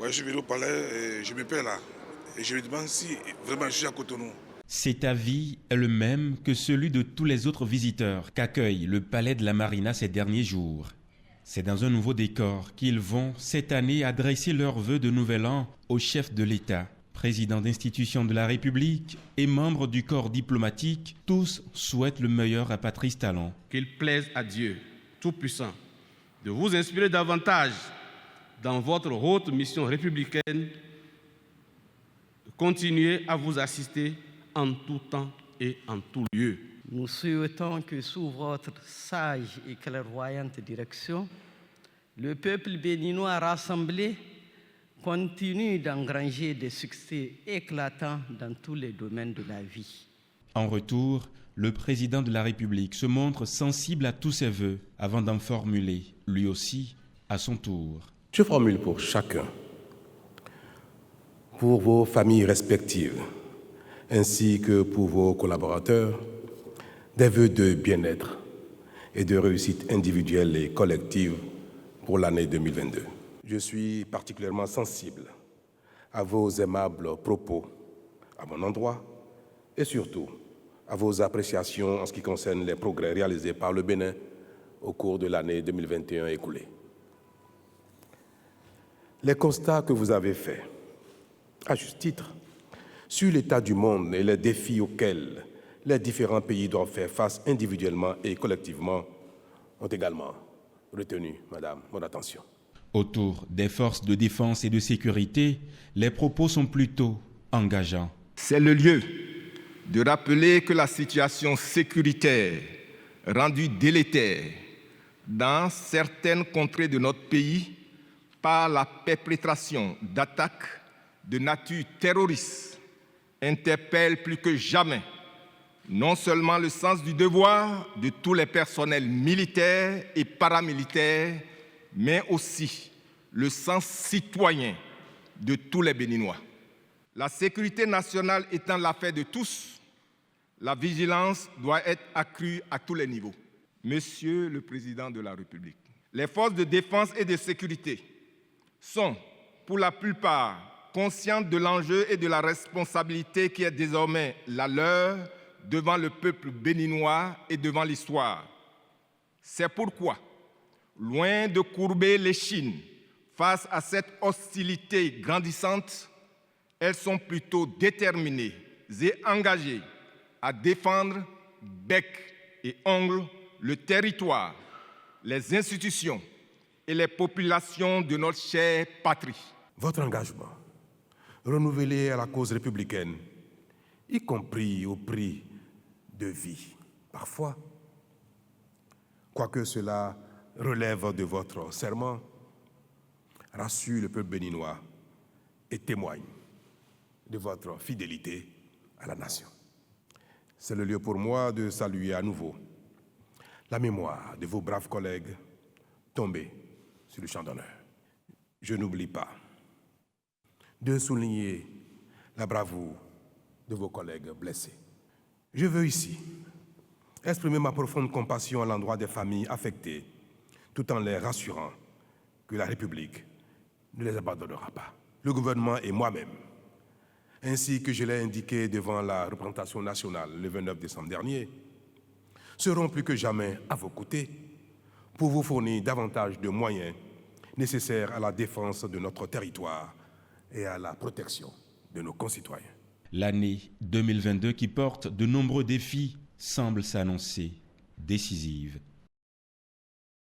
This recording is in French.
Ouais, je suis venu au palais et je me perds là. Et je me demande si vraiment je suis à Cotonou. Cet avis est le même que celui de tous les autres visiteurs qu'accueille le palais de la Marina ces derniers jours. C'est dans un nouveau décor qu'ils vont cette année adresser leurs vœux de nouvel an au chef de l'État. Président d'institution de la République et membre du corps diplomatique, tous souhaitent le meilleur à Patrice Talon. Qu'il plaise à Dieu Tout-Puissant de vous inspirer davantage dans votre haute mission républicaine, de continuer à vous assister en tout temps et en tout lieu. Nous souhaitons que sous votre sage et clairvoyante direction, le peuple béninois rassemblé continue d'engranger des succès éclatants dans tous les domaines de la vie. En retour, le président de la République se montre sensible à tous ses vœux avant d'en formuler, lui aussi, à son tour. Je formule pour chacun, pour vos familles respectives, ainsi que pour vos collaborateurs, des vœux de bien-être et de réussite individuelle et collective pour l'année 2022. Je suis particulièrement sensible à vos aimables propos à mon endroit et surtout à vos appréciations en ce qui concerne les progrès réalisés par le Bénin au cours de l'année 2021 écoulée. Les constats que vous avez faits, à juste titre, sur l'état du monde et les défis auxquels les différents pays doivent faire face individuellement et collectivement ont également retenu, Madame, mon attention. Autour des forces de défense et de sécurité, les propos sont plutôt engageants. C'est le lieu de rappeler que la situation sécuritaire rendue délétère dans certaines contrées de notre pays par la perpétration d'attaques de nature terroriste interpelle plus que jamais non seulement le sens du devoir de tous les personnels militaires et paramilitaires, mais aussi le sens citoyen de tous les Béninois. La sécurité nationale étant l'affaire de tous, la vigilance doit être accrue à tous les niveaux. Monsieur le Président de la République, les forces de défense et de sécurité sont, pour la plupart, conscientes de l'enjeu et de la responsabilité qui est désormais la leur devant le peuple béninois et devant l'histoire. C'est pourquoi, loin de courber l'échine face à cette hostilité grandissante, elles sont plutôt déterminées et engagées à défendre bec et ongle le territoire, les institutions et les populations de notre chère patrie. Votre engagement, renouvelé à la cause républicaine, y compris au prix de vie, parfois, quoique cela relève de votre serment, rassure le peuple béninois et témoigne de votre fidélité à la nation. C'est le lieu pour moi de saluer à nouveau la mémoire de vos braves collègues tombés sur le champ d'honneur. Je n'oublie pas de souligner la bravoure de vos collègues blessés. Je veux ici exprimer ma profonde compassion à l'endroit des familles affectées, tout en les rassurant que la République ne les abandonnera pas. Le gouvernement et moi-même, ainsi que je l'ai indiqué devant la représentation nationale le 29 décembre dernier, seront plus que jamais à vos côtés pour vous fournir davantage de moyens nécessaires à la défense de notre territoire et à la protection de nos concitoyens. L'année 2022 qui porte de nombreux défis semble s'annoncer décisive.